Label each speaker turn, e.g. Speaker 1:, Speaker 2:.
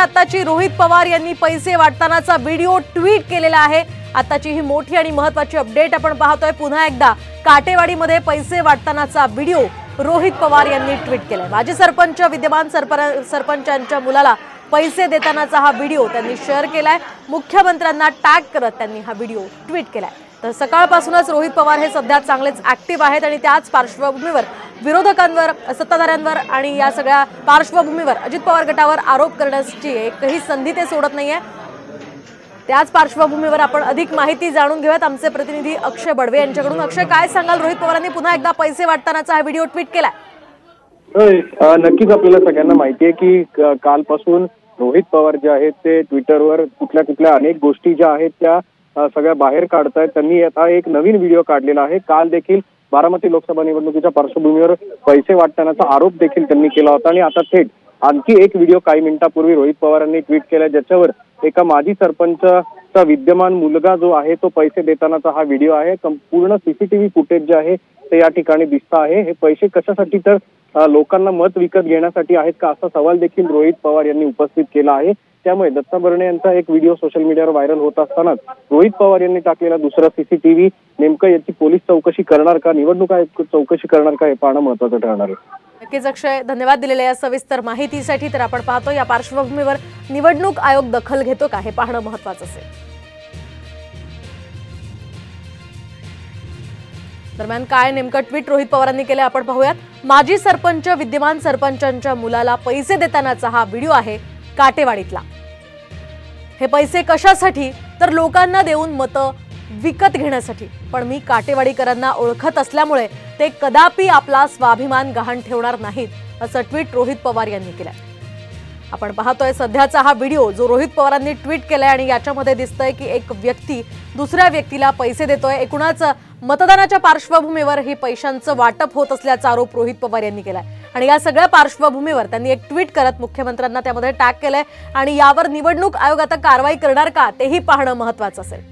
Speaker 1: आताची रोहित पवार यांनी पैसे वाटतानाचा व्हिडिओ ट्विट केलेला आहे। आताची ही मोठी आणि महत्त्वाची अपडेट आपण पाहतोय। पुन्हा एकदा काटेवाडीमध्ये पैसे वाटतानाचा व्हिडिओ रोहित पवार यांनी ट्विट केलाय। माजी सरपंच विद्यमान सरपंचांच्या मुलाला पैसे देतानाचा हा व्हिडिओ त्यांनी शेअर केलाय। मुख्यमंत्र्यांना टॅग करत त्यांनी हा व्हिडिओ ट्विट केलाय। तर सकाळपासूनच रोहित पवार हे सध्या चांगलेच ऍक्टिव्ह आहेत आणि त्याच पार्श्वभूमीवर विरोधकांवर, सत्ताधाऱ्यांवर आणि या सगळ्या पार्श्वभूमीवर अजित पवार गटावर आरोप करण्याची एकही संधी ते सोडत नाहीये। त्याच पार्श्वभूमीवर आपण अधिक माहिती जाणून घेऊयात आमचे प्रतिनिधी अक्षय बडवे यांच्याकडून। अक्षय, काय सांगाल? रोहित पवारांनी पुन्हा एकदा पैसे वाटतानाचा हा व्हिडिओ ट्विट केलाय।
Speaker 2: नक्कीच आपल्याला सगळ्यांना माहिती आहे की कालपासून रोहित पवार जे आहेत ते ट्विटरवर कुठल्या अनेक गोष्टी ज्या आहेत त्या सगळ्या बाहेर काढतायत। त्यांनी आता एक नवीन व्हिडिओ काढलेला आहे। काल देखील बारामती लोकसभा निवडणुकीच्या पार्श्वभूमीवर पैसे वाटतानाचा आरोप देखील त्यांनी केला होता आणि आता थेट आणखी एक व्हिडिओ काही मिनिटांपूर्वी रोहित पवारांनी ट्विट केला, ज्याच्यावर एका माजी सरपंचचा विद्यमान मुलगा जो आहे तो पैसे देतानाचा हा व्हिडिओ आहे। पूर्ण सीसीटीव्ही फुटेज जे आहे ते या ठिकाणी दिसत आहे। हे पैसे कशासाठी, तर लोकांना मत विकत घेण्यासाठी आहेत का, असा सवाल देखील रोहित पवार यांनी उपस्थित केला आहे। त्यामुळे दत्ता भरणे यांचा एक व्हिडिओ सोशल मीडियावर व्हायरल होत असतानाच रोहित पवार यांनी टाकलेला दुसरा सीसीटीव्ही नेमकं याची पोलीस चौकशी करणार का, निवडणूक आयोग चौकशी करणार का, हे पाहणं महत्त्वाचं ठरणार आहे।
Speaker 1: नक्कीच अक्षय, धन्यवाद दिलेल्या या सविस्तर माहितीसाठी। तर आपण पाहतो या पार्श्वभूमीवर निवडणूक आयोग दखल घेतो का, हे पाहणं महत्त्वाचं असेल। दरम्यान काय नेमकं ट्विट रोहित पवारांनी केलं आपण पाहूयात। माजी सरपंच विद्यमान सरपंचांच्या मुलाला पैसे देतानाचा हा व्हिडिओ आहे काटेवाडीतला। हे पैसे कशासाठी, तर लोकांना देऊन मतं विकत घेण्यासाठी। पण मी काटेवाडीकरांना ओळखत असल्यामुळे ते कदापि आपला स्वाभिमान गहाण ठेवणार नाहीत, असं ट्विट रोहित पवार यांनी केलंय। आपण पाहतोय सध्याचा हा व्हिडिओ जो रोहित पवारांनी ट्विट केलाय आणि याच्यामध्ये दिसतंय की एक व्यक्ती दुसऱ्या व्यक्तीला पैसे देतोय। एकूणच मतदानाच्या पार्श्वभूमीवर ही पैशांचं वाटप होत असल्याचा आरोप रोहित पवार यांनी केलाय आणि या सगळ्या पार्श्वभूमीवर त्यांनी एक ट्विट करत मुख्यमंत्र्यांना त्यामध्ये टॅग केलंय आणि यावर निवडणूक आयोग आता कारवाई करणार का, तेही पाहणं महत्त्वाचं असेल।